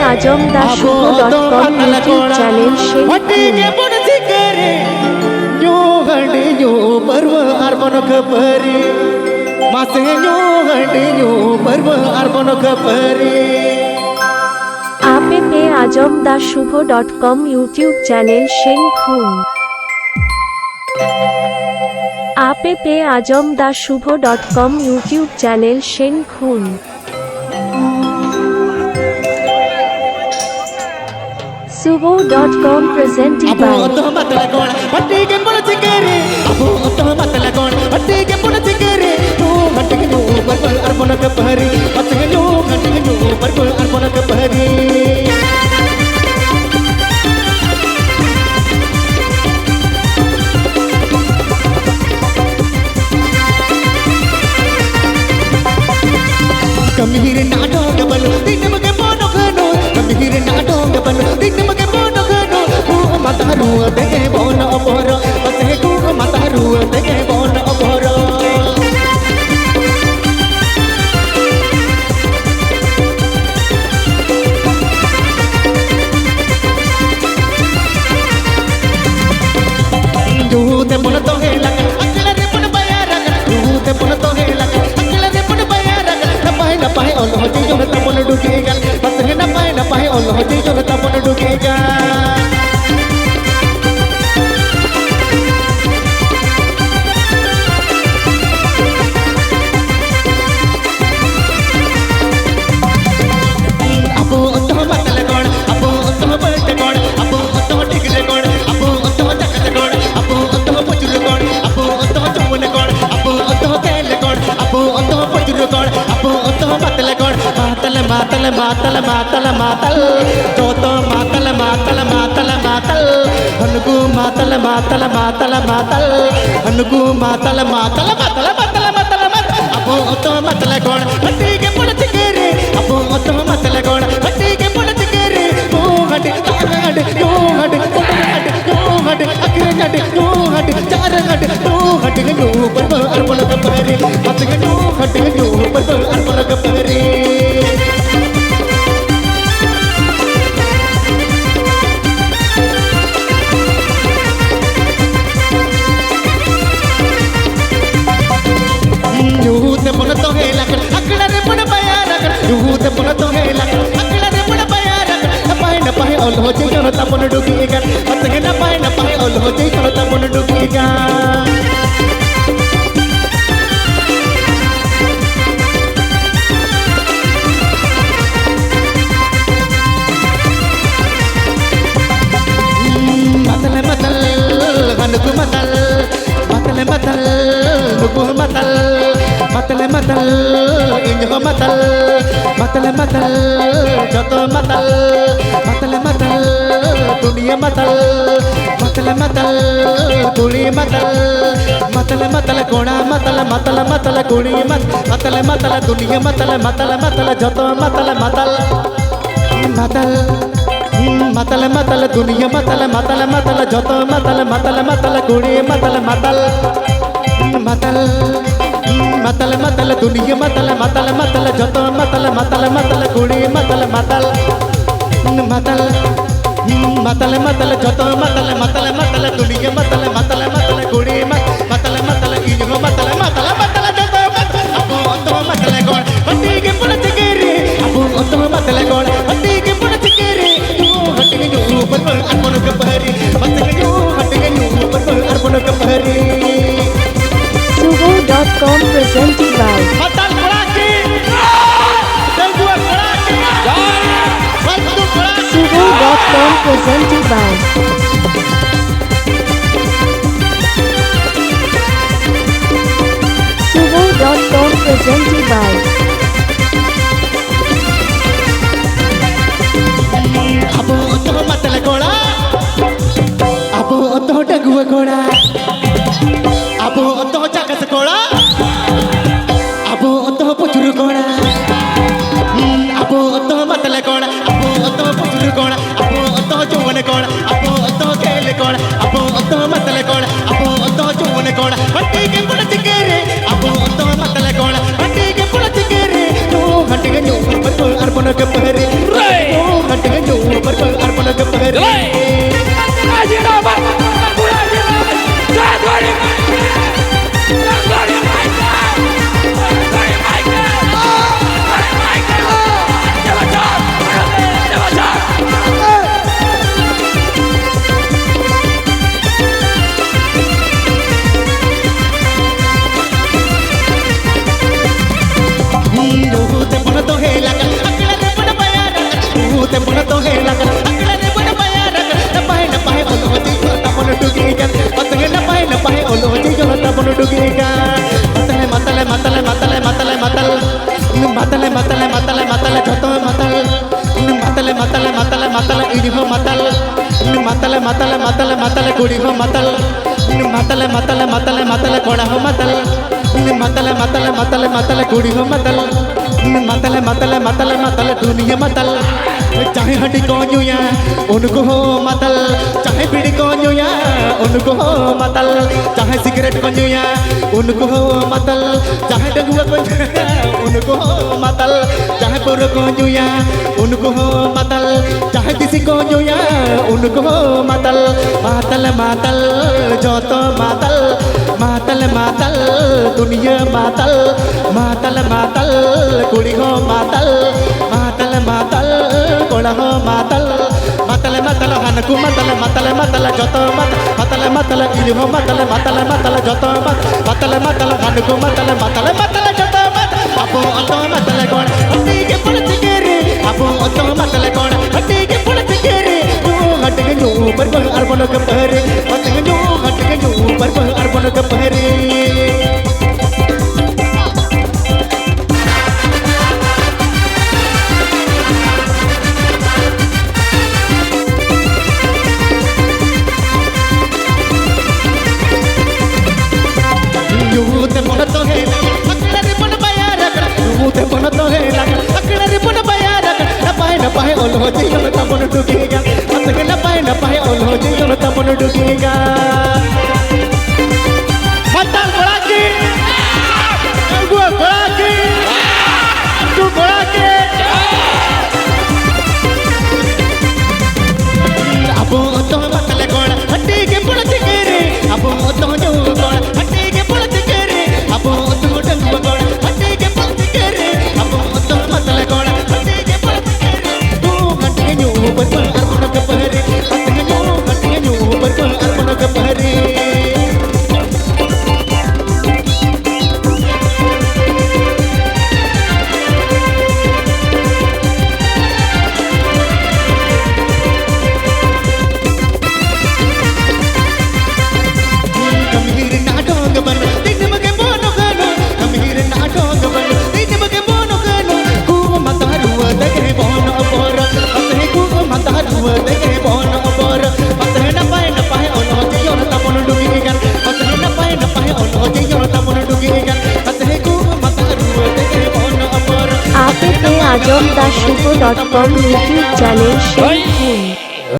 आजम दाशुभो.com YouTube channel पर्व अर्पण खबरी मासे पर्व अर्पण खबरी आपे पे आजम दाशुभो.com यूट्यूब चैनल शेंखुन आपे पे आजम दाशुभो.com यूट्यूब चैनल शेंखुन Suvo.com presented by Kamihir nato gabalo dinne mage bono gano Kamihir nato gabalo dinne mage bono gano mataru dege bono aboro pase ku mataru dege bono aboro Jude bono to hela akla re bono bayara jude bono to hela Napai Allah ji jo ta pon dugega pathe napai Allah ji jo ta pon dugega apo to matle kon apo to balte kon apo to tigre kon apo to jakat kon apo to pujur kon apo to chumon kon apo to kel kon apo to pujur kon apo matal kon matal joto matal hanugu matal hanugu matal apo to matal kon hatti ke pon chikere apo to matal kon hatti ke pon chikere o hadi akre hadi char hadi no parv arpana kapare hadi no parv arpana kapare Jude pon to hela akla re pon bayara jude pon to hela akla re pon bayara napai Allah ji jo ta pon dugega pathe napai Allah ji jo ta pon dugega matal hanugu matal nugu matal injo matal joto matal dunia matal kuli matal kona matal kuli matal dunia matal joto matal dunia matal joto matal kuli matal dunia matal joto matal kuli matal joto matal dunia matal kuli matal injo matal joto apo to matal kon hatti ke pon chikere apo to matal kon hatti ke pon chikere hatti ke jo parv arpana kapari hatti ke jo parv arpana kapari Suvo.com presented by Matal Kolaki Dengua Kolaki Bantu Kolaki Suvo.com presented by Suvo.com presented by Apo to matal kola Apo to dengua kola Apo to jagat kola Apo to pujur kola Apo to matal kola Apo to pujur kola Apo to chuvan kola Apo to kel kola Apo to matal kola Apo to chuvan kola hatti ke pon chikere Apo to matal kola hatti ke pon chikere no hatti ke no parv arpana kapare te pone to he la akla re bun baya rak na pahe olo ji jo ta pon dugi gan patang na pahe olo ji jo ta pon dugi gan matale matale matale matale matale matale matale matale matale joto matale matale matale matale matale idi ho matale matale matale matale matale kudi ho matale matale matale matale matale koda ho matale matale matale matale matale kudi ho matale matale matale matale matale dunia matale चाहे हड्डी कौन या उनको हो मतल चाहे बीड़ी कौन या उनको हो मतल चाहे सिगरेट कौन या उनको हो मतल चाहे डगुआ कौन उनको हो मतल चाहे पुरो कौन या उनको हो मतल चाहे किसी कौन या उनको हो मतल मातल मातल जो तो मातल मातल मातल दुनिया मातल मातल मातल कुड़ी हो मातल मातल मातल कोड़ा हो मातल मातल मातल हनकु मातल मातल मातल जोतो मातल मातल इली हो मातल मातल मातल जोतो मातल मातल हनकु मातल मातल मातल जोतो अपो अतो मातल कोण हट्टी के पड़त केरे अपो अतो मातल कोण हट्टी के पड़त केरे तू हट के नो पर अर्पण के पहरे हट के नो पर अर्पण के पहरे te pone to he akla re pon baya rak te pone to he akla re pon baya rak na pahe olo ji yo ta pon dugega atke na pahe olo ji yo ta pon dugega matal golaki gua golaki tu golaki abo to matal gol hatti ke pon tigere abo to jo gol hatti ke pon अपो तो डंगुआ गोड़ हट्टी के पलट केरे अपो तो मतल गोड़ हट्टी के पलट केरे तू हट्टी न्यू पर अर्पण के पहरे हट्टी न्यू पर अर्पण के पहरे कमीर ना डोंग बन आप आजमदाशुभ.com यूट्यूब चैनल शेयर